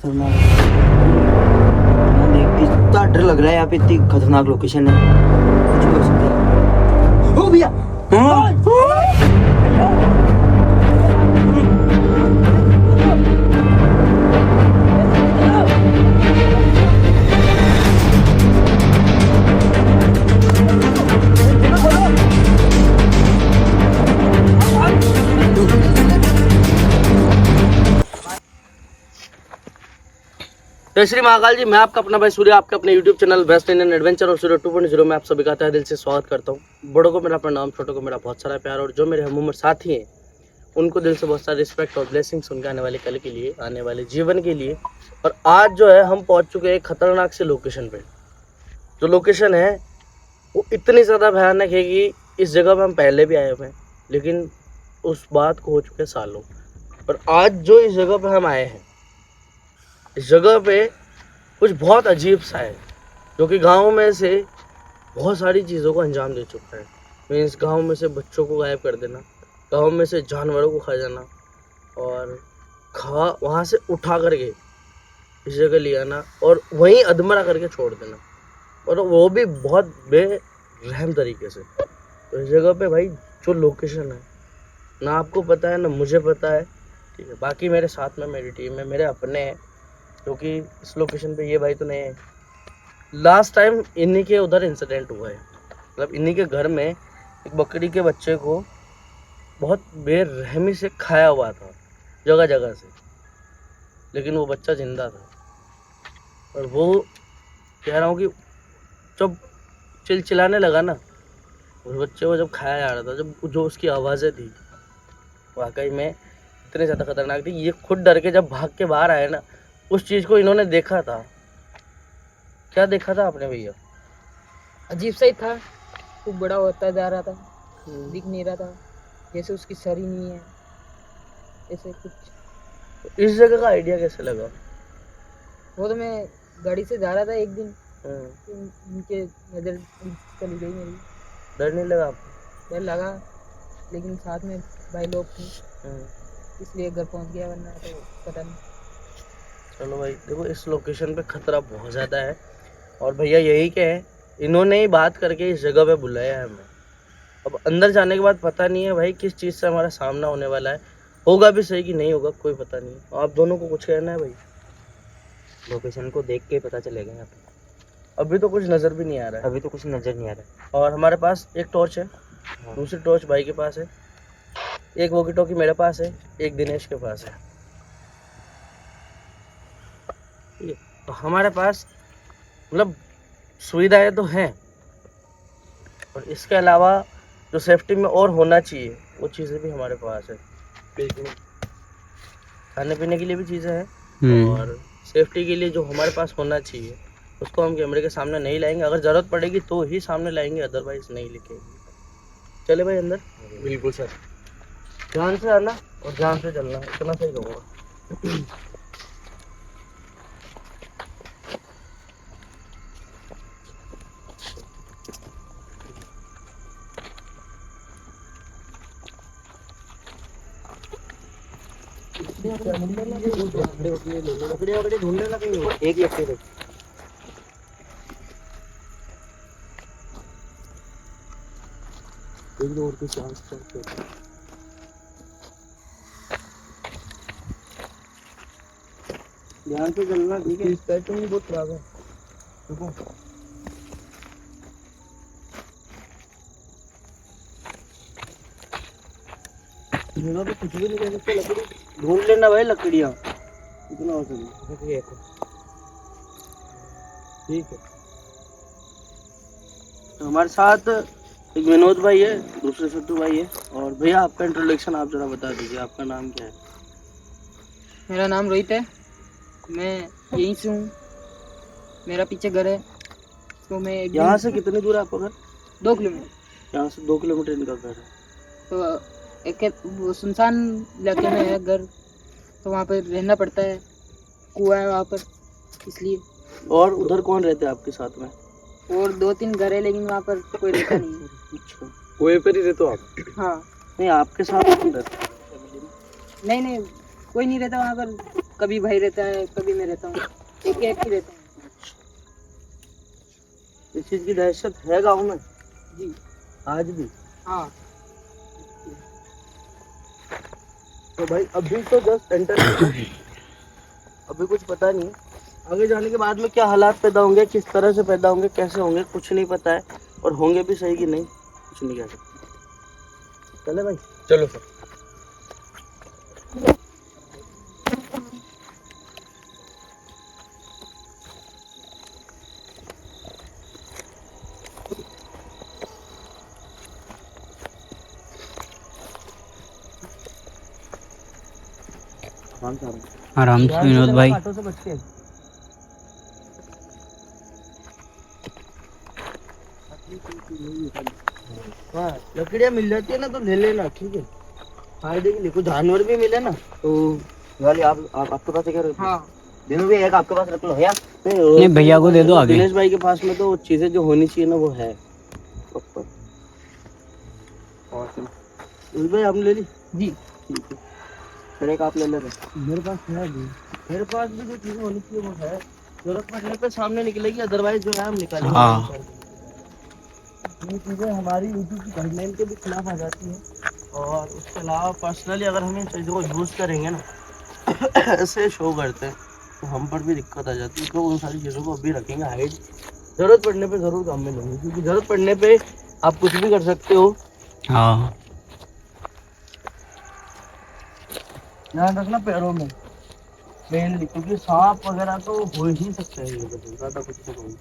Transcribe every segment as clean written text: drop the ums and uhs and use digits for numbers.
इतना डर लग रहा है, यहाँ पे इतनी खतरनाक लोकेशन है, कुछ भी हो सकता है। ओ भैया, जय श्री महाकाल जी। मैं आपका अपना भाई सूर्य, आपके अपने YouTube channel best Indian adventure और सूर्य 2.0 में आप सभी का तहे दिल से स्वागत करता हूँ। बड़ों को मेरा प्रणाम, छोटों को मेरा बहुत सारा प्यार, और जो मेरे हम उम्र साथी हैं उनको दिल से बहुत सारा रिस्पेक्ट और ब्लेसिंग्स उनके आने वाले कल के लिए, आने वाले जीवन के लिए। और आज जो है हम पहुँच चुके हैं एक खतरनाक से लोकेशन पे। जो लोकेशन है वो इतनी ज़्यादा भयानक है कि इस जगह पर हम पहले भी आए हुए हैं, लेकिन उस बात को हो चुके सालों। और आज जो इस जगह पर हम आए हैं, इस जगह पे कुछ बहुत अजीब सा है, जो कि गाँव में से बहुत सारी चीज़ों को अंजाम दे चुका है। मीन्स गाँव में से बच्चों को गायब कर देना, गाँव में से जानवरों को खा जाना, और वहाँ से उठा करके इस जगह ले आना और वहीं अधमरा करके छोड़ देना, और वो भी बहुत बेरहम तरीके से। तो इस जगह पे भाई जो लोकेशन है ना आपको पता है ना मुझे पता है, ठीक है। बाकी मेरे साथ में मेरी टीम है, मेरे अपने हैं, क्योंकि इस लोकेशन पे ये भाई तो नहीं है। लास्ट टाइम इन्हीं के उधर इंसिडेंट हुआ है, मतलब इन्हीं के घर में एक बकरी के बच्चे को बहुत बेरहमी से खाया हुआ था जगह जगह से, लेकिन वो बच्चा जिंदा था। और वो कह रहा हूँ कि जब चिल्लाने लगा ना, उस बच्चे को जब खाया जा रहा था, जब जो उसकी आवाज़ें थी वाकई में इतनी ज़्यादा खतरनाक थी। ये खुद डर के जब भाग के बाहर आए ना, उस चीज़ को इन्होंने देखा था। क्या देखा था आपने भैया? अजीब सा ही था, खूब बड़ा होता जा रहा था, दिख नहीं रहा था, जैसे उसकी सर ही नहीं है, ऐसे कुछ। इस जगह का आइडिया कैसे लगा? वो तो मैं गाड़ी से जा रहा था एक दिन, तो उनके नज़र चली गई मेरी। डर नहीं लगा आपको? डर लगा, लेकिन साथ में भाई लोग थे, इसलिए घर पहुंच गया, वरना तो पता नहीं। चलो भाई देखो, इस लोकेशन पे खतरा बहुत ज़्यादा है, और भैया यही क्या है, इन्होंने ही बात करके इस जगह पे बुलाया है हमें। अब अंदर जाने के बाद पता नहीं है भाई किस चीज़ से हमारा सामना होने वाला है, होगा भी सही कि नहीं होगा कोई पता नहीं। आप दोनों को कुछ कहना है भाई? लोकेशन को देख के पता चलेगा यहाँ पे। अभी तो कुछ नज़र भी नहीं आ रहा है। अभी तो कुछ नजर नहीं आ रहा है। और हमारे पास एक टॉर्च है, हाँ। दूसरी टॉर्च भाई के पास है, एक वॉकी टॉकी मेरे पास है, एक दिनेश के पास है। तो हमारे पास मतलब सुविधाएं तो हैं, और इसके अलावा जो सेफ्टी में और होना चाहिए वो चीज़ें भी हमारे पास है। खाने पीने के लिए भी चीज़ें हैं, और सेफ्टी के लिए जो हमारे पास होना चाहिए उसको हम कैमरे के सामने नहीं लाएंगे। अगर ज़रूरत पड़ेगी तो ही सामने लाएंगे, अदरवाइज नहीं लेके। चले भाई अंदर। बिल्कुल सर। ध्यान से आना और ध्यान से चलना, इतना सही होगा। लकड़ी ढूंढने लगा एक ही हफ्ते तक और कुछ चांस ध्यान से चलना, ठीक है। स्टार्टिंग बहुत खराब है। जगह पे कुछ भी नहीं कर सकते, लकड़ी ढूंढ लेना भाई, लकड़ियाँ इतना हो सके। ठीक है। तो हमारे साथ एक विनोद भाई है, दूसरे सत्तू भाई है। और भैया आपका इंट्रोडक्शन आप जरा बता दीजिए, आपका नाम क्या है? मेरा नाम रोहित है, मैं यहीं से हूँ, मेरा पीछे घर है। तो मैं यहाँ से कितनी दूर है आपका घर? 2 किलोमीटर। यहाँ से 2 किलोमीटर इनका घर है। तो एक वो सुनसान इलाके में है घर, तो वहाँ पर रहना पड़ता है, कुआं है वहाँ पर, इसलिए। और उधर कौन रहते हैं आपके साथ में? और 2-3 घर है, लेकिन वहाँ पर कोई रहता नहीं है। अच्छा, वहीं पर ही रहते हो आप? हाँ। नहीं, आपके साथ कौन रहता है? नहीं, कोई नहीं रहता वहाँ पर, कभी भाई रहता है, कभी मैं रहता हूँ, एक ही रहता हूँ। इस चीज की दहशत है गाँव में जी आज भी। हाँ। तो भाई अभी तो जस्ट एंटर अभी कुछ पता नहीं, आगे जाने के बाद में क्या हालात पैदा होंगे, किस तरह से पैदा होंगे, कैसे होंगे, कुछ नहीं पता है। और होंगे भी सही कि नहीं, कुछ नहीं कह सकते। चले भाई, चलो सर। आराम से विनोद भाई। ऑटो से बच के। हाँ, लकड़ियाँ मिल जाती है ना तो ले लेना, ठीक है, फायदे के लिए। कुछ जानवर भी मिले ना तो वाली आपके पास क्या रहती है? हाँ दिनों भी एक आपके पास रख लो भैया। नहीं भैया को दे दो आगे। दिनेश भाई के पास में तो चीजें जो होनी चाहिए ना वो है प्रॉपर। दिनेश भाई आपने ले ली? जी। ठीक है, फिर एक आप ले ले रहे। मेरे पास है भी, मेरे पास भी जो चीजें होनी चाहिए वो है। जरूरत पड़ने पे सामने निकलेगी, अदरवाइज जो है हम निकालेंगे। हाँ। ये चीजें हमारी यूट्यूब की गाइडलाइन के भी खिलाफ आ जाती हैं। और उसके अलावा पर्सनली अगर हम इन चीज़ों को यूज़ करेंगे ना ऐसे शो करते हैं तो हम पर भी दिक्कत आ जाती है। तो उन सारी चीज़ों को अभी रखेंगे हाइड, जरूरत पड़ने पे ज़रूर काम में लेंगे, क्योंकि जरूरत पड़ने पे आप कुछ भी कर सकते हो। हाँ। ध्यान रखना पैरों में मेनली, क्योंकि सांप वगैरह तो हो ही सकते हैं, ज़्यादा कुछ तो नहीं।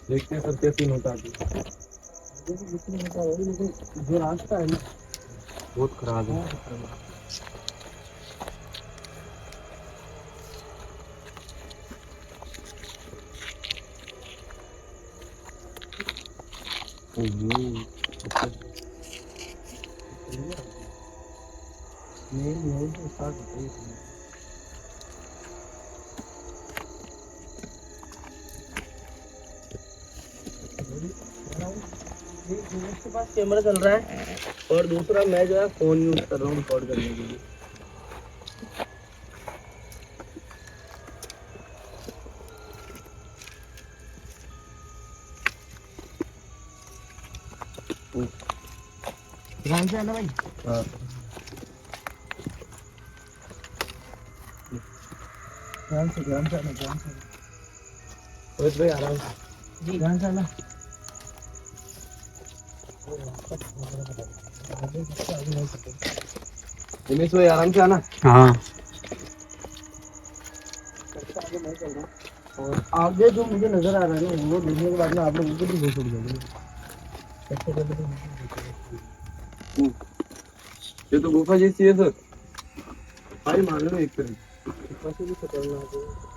देखते हैं सर क्या सीन होता है। जो रास्ता है ना बहुत खराब है। के पास कैमरा चल रहा है और दूसरा मैं जो है फोन यूज कर रहा हूँ रिकॉर्ड करने के लिए। ध्यान से आना भाई। ध्यान से आना, ध्यान से रोहित भाई आराम से। जी ध्यान से आना। दिनेश भाई आराम से आना। हाँ। और आगे जो मुझे नजर आ रहा है ना वो देखने के बाद में आप लोगों को भी बहुत उड़ जाएगी। ये तो गुफा जैसी है सर भाई, मान लो एक तरह गुफा से भी खतरनाक है।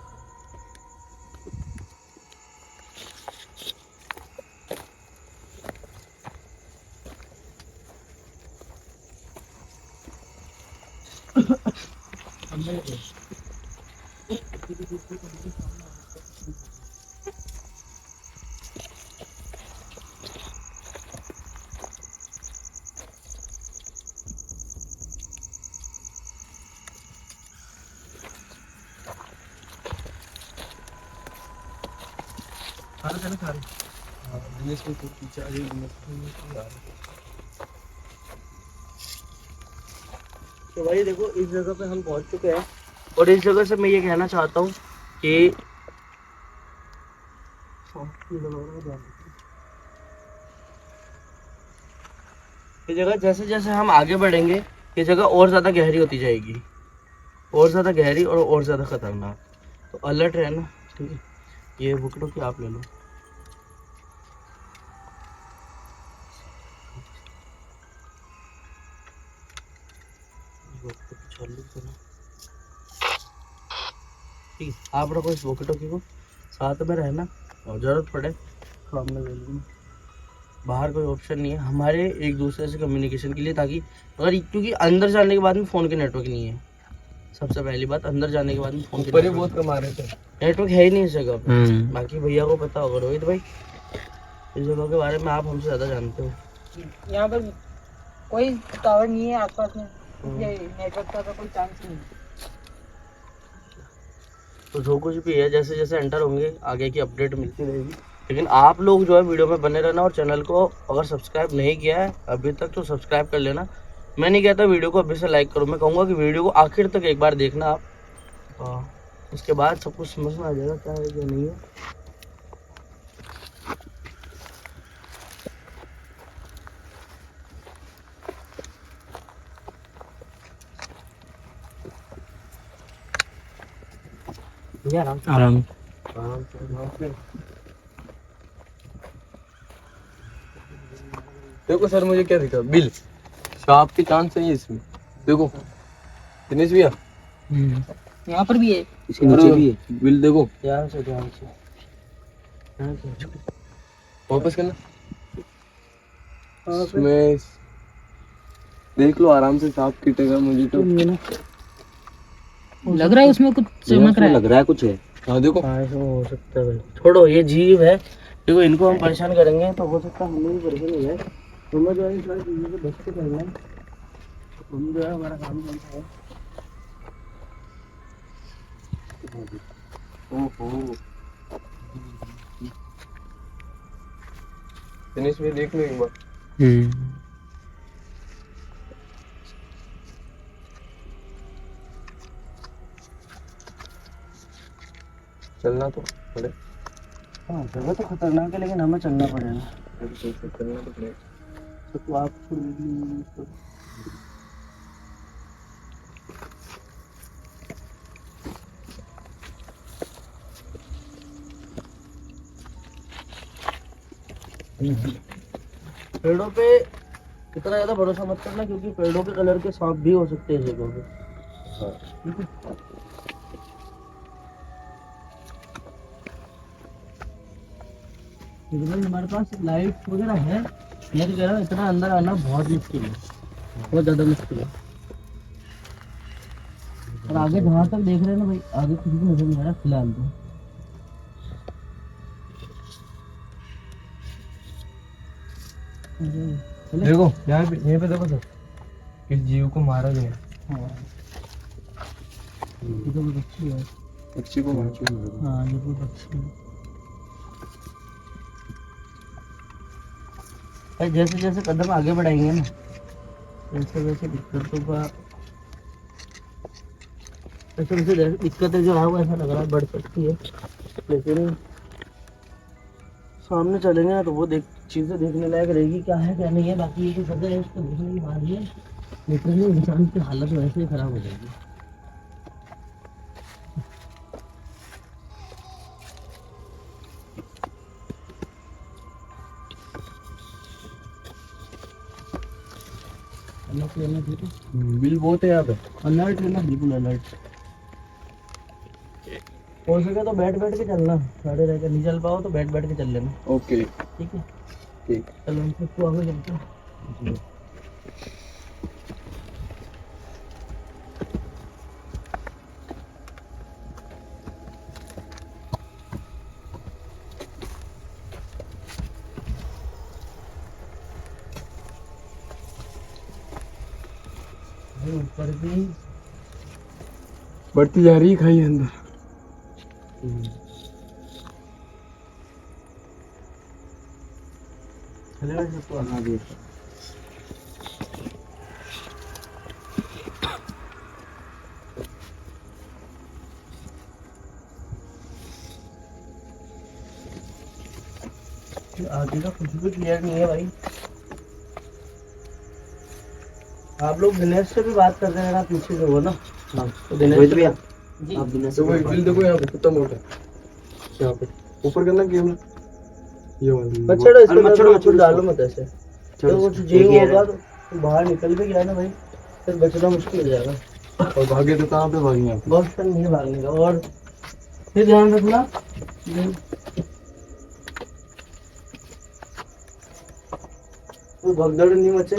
तो भाई देखो इस जगह पे हम पहुंच चुके हैं और इस जगह से मैं ये कहना चाहता हूँ कि ये जगह जैसे जैसे हम आगे बढ़ेंगे ये जगह और ज़्यादा गहरी होती जाएगी, और ज़्यादा गहरी और ज़्यादा खतरनाक। तो अलर्ट रहना, ठीक है। ये बुकड़ों की आप ले लो। ठीक है, आप रखो इस वोकी टोकी को, साथ में रहना और ज़रूरत पड़े तो हमने ले लेना। बाहर कोई ऑप्शन नहीं है हमारे एक दूसरे से कम्युनिकेशन के लिए, ताकि अगर क्योंकि अंदर जाने के बाद में फ़ोन की नेटवर्क नहीं है। सबसे पहली बात, अंदर जाने के बाद में फ़ोन की बहुत कमा रहे थे, नेटवर्क है ही नहीं इस जगह पे। बाकी भैया को पता होगा, रोहित भाई इस जगह के बारे में आप हमसे ज़्यादा जानते हो। यहाँ पर कोई टावर नहीं है आसपास में। ये नेटवर्क का कोई चांस नहीं। तो जो कुछ भी है जैसे जैसे एंटर होंगे आगे की अपडेट मिलती रहेगी। लेकिन आप लोग जो है वीडियो में बने रहना और चैनल को अगर सब्सक्राइब नहीं किया है अभी तक तो सब्सक्राइब कर लेना। मैं नहीं कहता वीडियो को अभी से लाइक करो, मैं कहूँगा कि वीडियो को आखिर तक एक बार देखना आप, उसके बाद सब कुछ समझ में आ जाएगा क्या है क्या नहीं है। आराम आराम आराम से। देखो सर मुझे क्या दिखा, बिल सांप के चांस है इसमें। देखो दिनेश भैया यहाँ पर भी है। इसके नीचे भी है। बिल देखो, ध्यान से ध्यान से वापस करना इसमें, देख लो आराम से, सांप किटेगा मुझे तो। लग रहा है उसमें कुछ चमक रहा है। लग रहा है कुछ है। हाँ देखो, हाँ ऐसा हो सकता है भाई। छोड़ो ये जीव है, देखो इनको हम परेशान करेंगे तो हो सकता है हमें भी परेशान हो जाए। हमें जो है इन सारी चीज़ों से बच के करना है। हम जो है हमारा काम चलता है। ओहो दिनेश भैया देख लो एक बार। चलना तो पड़े, हाँ जगह तो खतरनाक है लेकिन हमें चलना पड़ेगा। चलना तो पड़ेगा। तो आप पेड़ों पे इतना ज्यादा भरोसा मत करना क्योंकि पेड़ों के कलर के सांप भी हो सकते हैं जगहों पे। ठीक है? लेकिन हमारे पास लाइट वगैरह है, मैं तो कह रहा हूँ इतना अंदर आना बहुत मुश्किल है, बहुत ज्यादा मुश्किल है। और आगे जहाँ तक देख रहे हैं ना भाई, आगे किसी को नजर नहीं आ रहा फिलहाल तो। देखो यहाँ पे, यहीं पे देखो सर, किस जीव को मारा गया। हाँ ये तो बहुत अच्छी है। पक्षी को मार चुके। हाँ ये बहुत अच्छी है भाई। जैसे जैसे कदम आगे बढ़ाएंगे ना वैसे वैसे दिक्कतों का, वैसे वैसे दिक्कतें जो है वो ऐसा लग रहा है बढ़ सकती है। लेकिन सामने चलेंगे ना तो वो चीज़ें देखने लायक रहेगी क्या है क्या नहीं है। बाकी ये जो सजा है उसको देखने की बात है, लिटरली इंसान की हालत वैसे ही खराब हो जाएगी। अलर्ट लेना ठीक है, बिल बहुत है यहाँ पे। अलर्ट लेना बिल्कुल अलर्ट। हो सके तो बैठ बैठ के चलना, खड़े रह कर नहीं चल पाओ तो बैठ बैठ के चल लेना। ओके ठीक है ठीक। चलो हम सबको आगे चलते हैं। ऊपर भी बढ़ती जा रही है खाई अंदर। चलेगा सबको आना भी। आगे का कुछ भी क्लियर नहीं है भाई। आप लोग दिनेश से भी बात कर रहे हैं ना पीछे से वो ना। हाँ तो दिनेश भैया आप दिनेश से देखो बिल देखो यहाँ पे कितना मोटा है। यहाँ पे ऊपर करना कैमरा, ये वाला। मच्छर इसको मच्छर मच्छर डालो मत ऐसे। तो कुछ जीव ठीक है। होगा तो बाहर निकल भी गया ना भाई फिर बचना मुश्किल हो जाएगा। और भागे तो कहाँ पे भागे यहाँ पे? बहुत टाइम नहीं भागने का। और फिर ध्यान रखना तो भगदड़ नहीं मचे।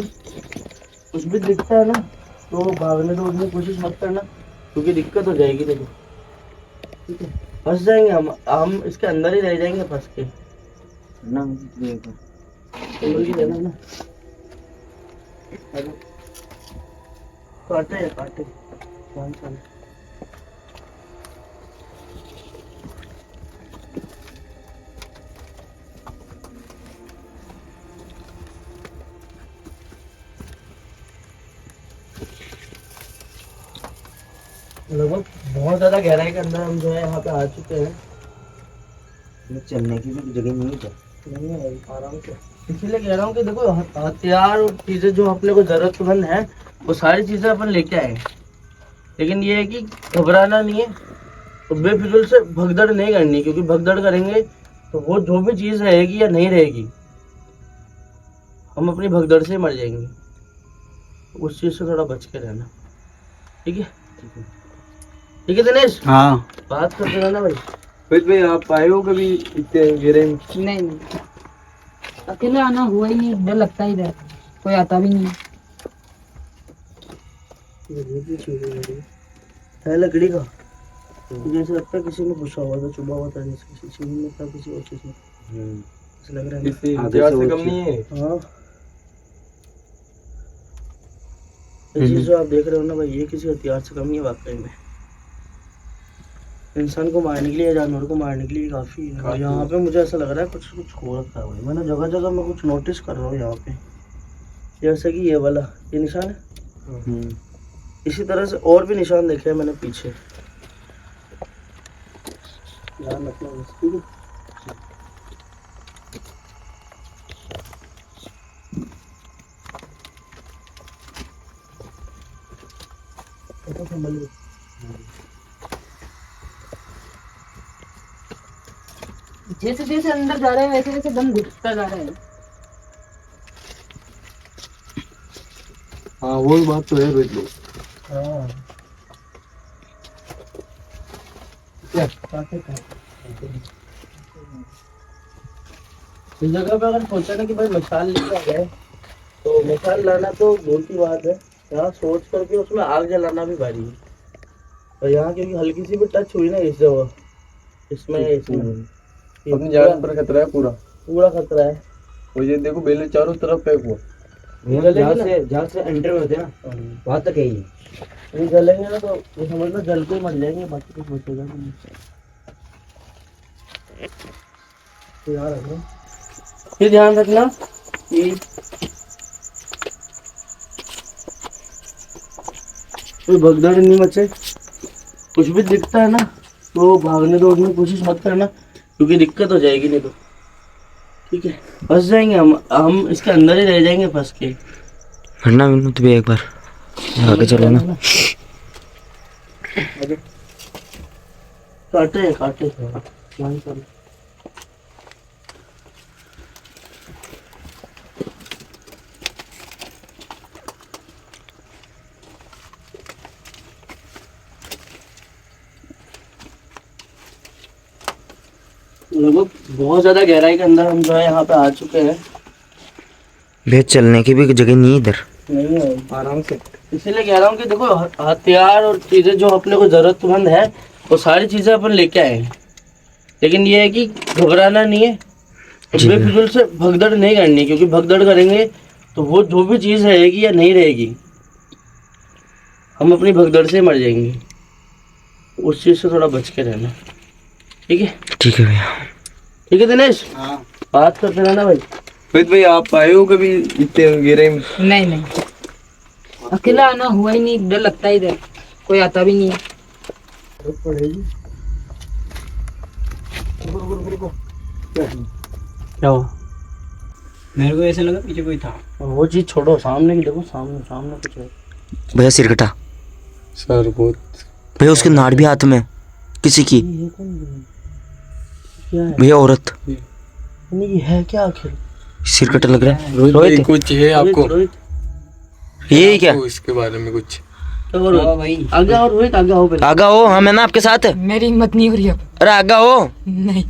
कुछ भी दिखता है ना तो भागने दौड़ने की कोशिश मत करना क्योंकि दिक्कत हो जाएगी। देखो ठीक है, फंस जाएंगे हम इसके अंदर ही रह जाएंगे फंस के ना अंदर ही रहना ना। काटे काटे कौन सा है? लगभग बहुत ज्यादा गहराई के अंदर हम जो है यहाँ पे आ चुके हैं। ये चलने की भी जगह नहीं है। नहीं है भाई, आराम से। इसीलिए कह रहा हूँ कि देखो हथियार और चीजें जो अपने को जरूरतमंद है वो सारी चीजें अपन लेके आए हैं। लेकिन ये है कि घबराना नहीं है और बेफिजुल से भगदड़ नहीं करनी, क्योंकि भगदड़ करेंगे तो वो जो भी चीज रहेगी या नहीं रहेगी हम अपनी भगदड़ से ही मर जाएंगे। उस चीज से थोड़ा बच के रहना, ठीक है? ठीक है दिनेश, हाँ बात करते रहना भाई। रोहित भाई आप आए हो कभी इतने गहरे में? नहीं, अकेला आना हुआ ही नहीं, डर लगता ही इधर, कोई आता भी नहीं है। है लकड़ी का, जैसे लगता है किसी ने घुसा हुआ था, चुभा हुआ था, जैसे किसी चीज में था, किसी और चीज में ऐसा लग रहा है ना? किसी आधे हथियार से से वो कम नहीं है। हाँ, ये चीज जो आप देख रहे हो ना भाई, ये किसी हथियार से कम नहीं है वाकई में। इंसान को मारने के लिए, जानवर को मारने के लिए काफी है। और यहाँ पे मुझे ऐसा लग रहा है कुछ कुछ हो रखा है भाई। मैंने जगह जगह में कुछ नोटिस कर रहा हूँ यहाँ पे, जैसे कि ये वाला ये निशान है। इसी तरह से और भी निशान देखे हैं मैंने पीछे। ध्यान रखना बस, ठीक है? तो संभल लो। जैसे जैसे अंदर जा रहे हैं वैसे वैसे दम घुटता जा रहा है। हाँ वो बात तो है रोहित भाई। हाँ, क्या काटे काटे। इस जगह पे अगर सोचा ना कि भाई मसाल लेके आ गए, तो मसाल लाना तो दूर की बात है, यहाँ सोच करके उसमें आग जलाना भी भारी है। और यहाँ क्योंकि हल्की सी भी टच हुई ना इस जगह, इसमें ये अपनी जान पर खतरा है पूरा। पूरा खतरा है। और ये देखो बेले चारों तरफ पैक हुआ। जहाँ से एंटर होते हैं ना वहाँ तक है ये। ये जलेंगे ना तो ये समझना जल के ही मर जाएंगे, बाकी कुछ बचेगा नहीं। तो यार रखना, ये ध्यान रखना कि कोई भगदड़ नहीं मचे। कुछ भी दिखता है ना तो भागने दौड़ने की कोशिश मत करना, क्योंकि दिक्कत हो जाएगी नहीं तो, ठीक है? फंस जाएंगे हम इसके अंदर ही रह जाएंगे फंस के। वरना विनोद तो भी एक बार आगे चलो ना। काटे काटे ध्यान करो। लगभग बहुत ज्यादा गहराई के अंदर हम जो है यहाँ पे आ चुके हैं। भैया चलने की भी जगह नहीं है इधर। नहीं है, आराम से। इसीलिए कह रहा हूँ कि देखो हथियार और चीजें जो अपने को जरूरतमंद है वो सारी चीजें अपन लेके आए हैं। लेकिन ये है कि घबराना नहीं है और जी। बेफिजुल से भगदड़ नहीं करनी, क्योंकि भगदड़ करेंगे तो वो जो भी चीज रहेगी या नहीं रहेगी हम अपनी भगदड़ से ही मर जाएंगे। उस चीज से थोड़ा बच के रहना, ठीक है? ठीक है भैया। ठीक है दिनेश, बात करते रहना भाई। रोहित भाई आप आए हो कभी इतने गहरे में? नहीं नहीं, अकेला आना हुआ ही नहीं, डर लगता है इधर, कोई आता भी नहीं है। पड़ेगी क्या हुआ? मेरे को ऐसा लगा पीछे कोई था। वो चीज छोड़ो, सामने की देखो, सामने सामने कुछ है। भैया सिर कटा। सर बहुत। भैया उसके नाड़ भी हाथ में किसी की। ये कौन है? क्या है? भैया औरत नहीं, ये है क्या आखिर? सिर कटा लग रहा है। रोहित भाई रोहित कुछ है आपको? रोहित, ये क्या? आपको इसके बारे में कुछ? तो रोहित आगे आओ, रोहित आगे आओ पहले। आगा हो। हाँ मैं ना आपके साथ। मेरी हिम्मत नहीं हो रही अब। अरे आगा हो। नहीं,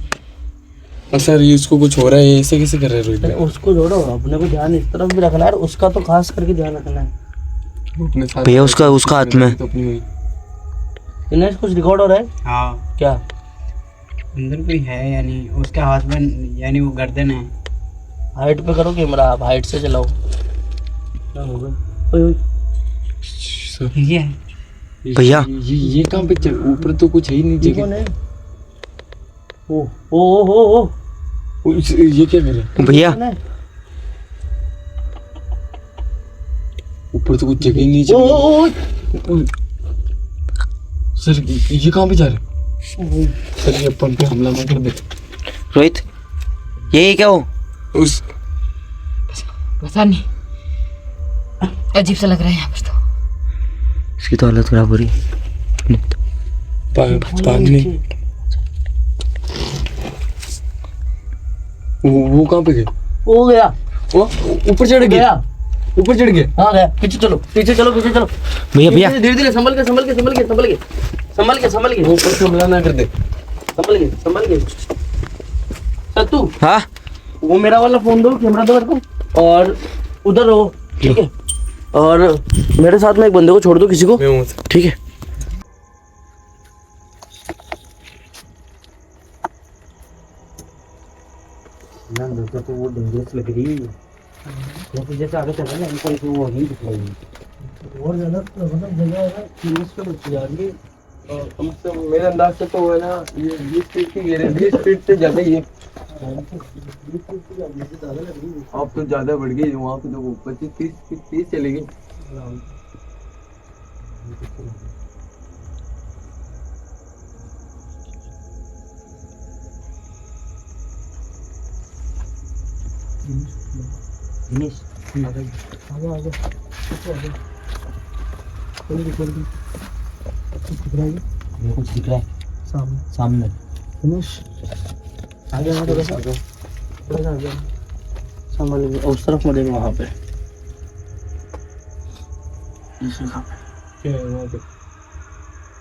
सर ये इसको कुछ हो रहा है, ऐसे कैसे कर रहे हैं रोहित अरे भाई? उसको छोड़ो, अपने को ध्यान इस तरफ भी रखना है और उसका तो खास करके ध्यान रखना है। अपने साथ भैया उसका हाथ में। तो अपनी हुई। दिनेश कुछ रिकॉर्ड हो रहा है हाँ, क्या? अंदर कोई है यानी उसके हाथ में, यानी वो गर्दन है। हाइट पे करो कैमरा, आप हाइट से चलाओ। क्या होगा? ओए, ओए, ये है। भैया। ये कहाँ पे ऊपर तो कुछ है ही नहीं जगह। ओ ओ ओ ओ ये क्या मेरे भैया ऊपर तो कुछ जगह ही नहीं जगह। सर ये कहाँ पे जा रहे? सर ये अपन पे हमला ना कर दे। रोहित यही क्या हो? उस पता नहीं, अजीब सा लग रहा है यहाँ पर तो। इसकी तो हालत खराब हो रही है। पानी वो कहाँ पे गए? हो गया, वो ऊपर चढ़ गया, ऊपर चढ़ गया। हाँ गया। पीछे चलो पीछे चलो पीछे चलो। भैया भैया धीरे धीरे संभल के संभल के संभल के संभल के संभल के संभल के वो ऊपर से हमला ना कर दे। संभल के संभल के। सत्तू हाँ वो मेरा वाला फोन दो, कैमरा दो मेरे को, और उधर रहो ठीक है। और मेरे साथ में एक बंदे को छोड़ दो, किसी को, मैं हूँ। ठीक है। तो वो डेंजरस लग रही है। जैसे आगे चल रहा है ना इनको वो नहीं दिख रही है। और ज्यादा मतलब जगह है ना, सीरियस पे बच्चे जा रही है। कम से कम मेरे अंदाज से तो है ना ये 20 फीट की गिरे, 20 फीट से ज्यादा ही है। अब तो ज्यादा बढ़ गई, वहाँ पे तो 25-30 चलेगी। दिनेश आगे आगे ये कुछ दिख रहा है सामने। दिनेश आगे आगे थोड़ा सा आगे संभल के, उस तरफ मत देखो वहाँ पे। क्या है वहाँ पे?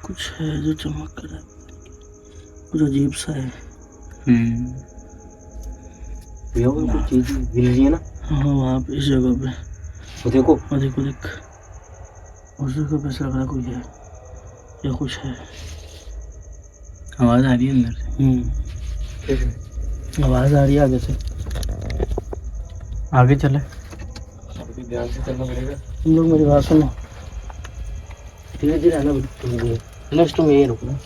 कुछ है जो चमक रहा है, कुछ अजीब सा है। भैया वो कुछ चीज हिल रही है ना। हाँ वहाँ पे इस जगह पे वो देखो। देखो देख, उस जगह पे ऐसा लग रहा है कोई है या कुछ है। आवाज आ रही है अंदर से। आवाज आ रही है आगे से। आगे चले। अभी ध्यान से चलना पड़ेगा। तुम लोग मेरी बात सुनो, धीरे धीरे आना। दिनेश तुम यही रुकना।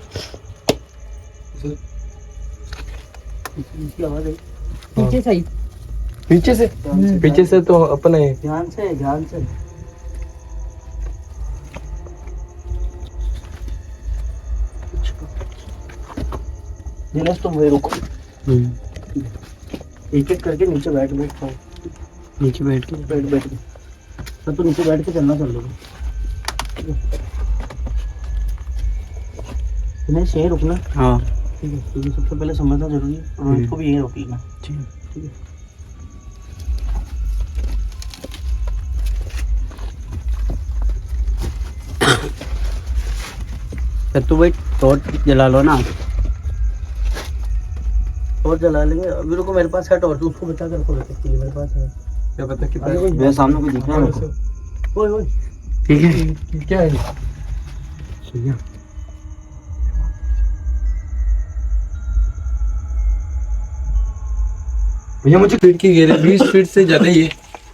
इसकी आवाज आई पीछे सही। पीछे से तो अपन है। ध्यान से ध्यान से। दिनेश तुम वही रुको, एक एक करके नीचे बैठ जाओ। नीचे बैठ के बैठ के सब तो नीचे बैठ के चलना चल लो। दिनेश यही रुकना, हाँ ठीक है? क्योंकि सबसे पहले समझना जरूरी है। रोहित को भी यही रोक लेना, ठीक है। ठीक है? सत्तू भाई टॉर्च जला लो ना। और जला लेंगे। अभी रुको, मेरे पास है टॉर्च, उसको बचा कर रखो के लिए मेरे पास है। क्या पता कितना आगे कोई भैया सामने कोई दिख रहा है मेरे को। ओए ओए ठीक है। क्या है? भैया भैया मुझे फीट की गिरे, 20 फीट से ज्यादा ही है।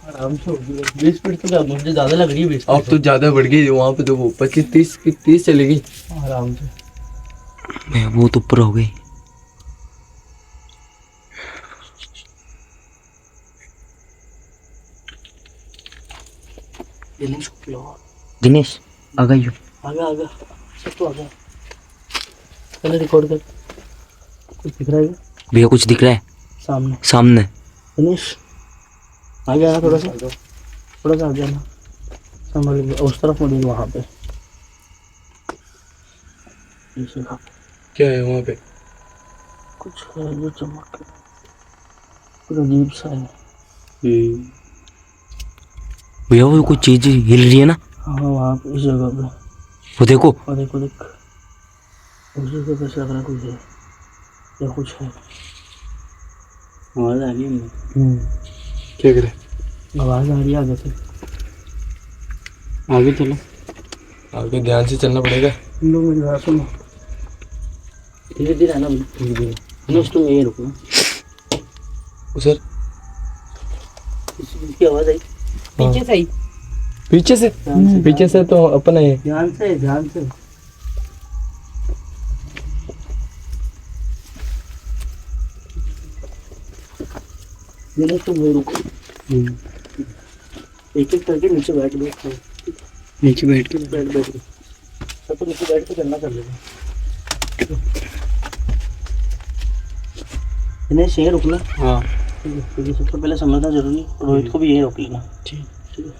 आराम से होगी 20 फीट तो क्या, मुझे ज्यादा लग रही है 20 अब तो ज्यादा बढ़ गई, वहाँ पे तो वो 25-30 चलेगी। आराम से। भैया वो तो ऊपर हो गई। दिनेश को बुलाओ। दिनेश आ गई हो। आगे आगे सब तो आगे। पहले रिकॉर्ड कर। कुछ दिख रहा है क्या? भैया कुछ दिख रहा है सामने। सामने। दिनेश आगे आना, थोड़ा सा आगे आना। संभल के, उस तरफ मत वहाँ पे। क्या है वहाँ पे? कुछ है जो चमक, कुछ अजीब सा है। भैया वो कुछ चीज हिल रही है ना। हाँ वहाँ पे इस जगह पे। वो देखो। और देखो देख, उस जगह पे ऐसा लग रहा है कोई है या कुछ है। आवाज आ रही है अंदर। क्या करे? आवाज आ रही है आगे से। आगे चलो। आगे ध्यान से चलना पड़ेगा। तुम लोग मेरी बात सुनो, धीरे धीरे आना। धीरे धीरे दिनेश तुम यही रुको। सर इसकी आवाज आई पीछे सही। पीछे से तो अपना है। ध्यान से ध्यान से। ये तुम रुको, एक एक करके नीचे बैठ बैठ नीचे बैठ के बैठ बैठ तो नीचे बैठ के करना कर लेना। इन्हें शेर रुकना। हाँ क्योंकि सबसे पहले समझना जरूरी है, रोहित को भी यही रोक लेना। ठीक। ठीक है।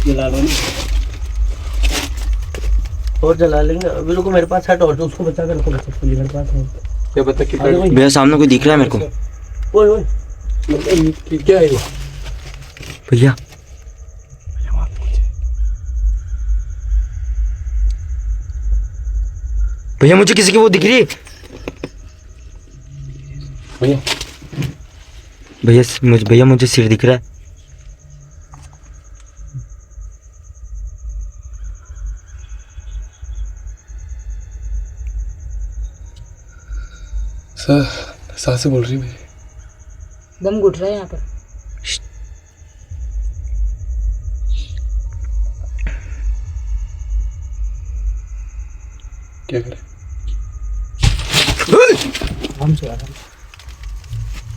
जला लो ना। और जला लेंगे अभी, रुको मेरे पास है टॉर्च, उसको बचा कर रखो, बचा मेरे पास है। क्या पता कि भैया सामने कोई दिख रहा है मेरे को। ओए ओए क्या है ये? भैया भैया मुझे किसी की वो दिख रही है। भैया भैया मुझे सिर दिख रहा है। सर सांसें बोल रही है मेरी। दम घुट रहा है यहाँ पर। क्या करें?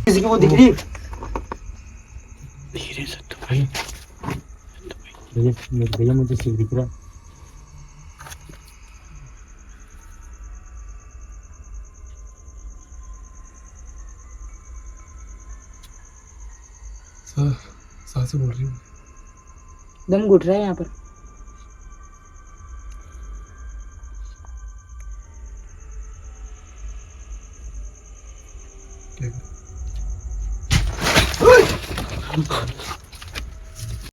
किसी की वो दिख रही है? धीरे से तो भाई। भैया मुझे सिर दिख रहा है। सर सांसें बोल रही है। दम घुट रहा है यहाँ पर। क्या करें?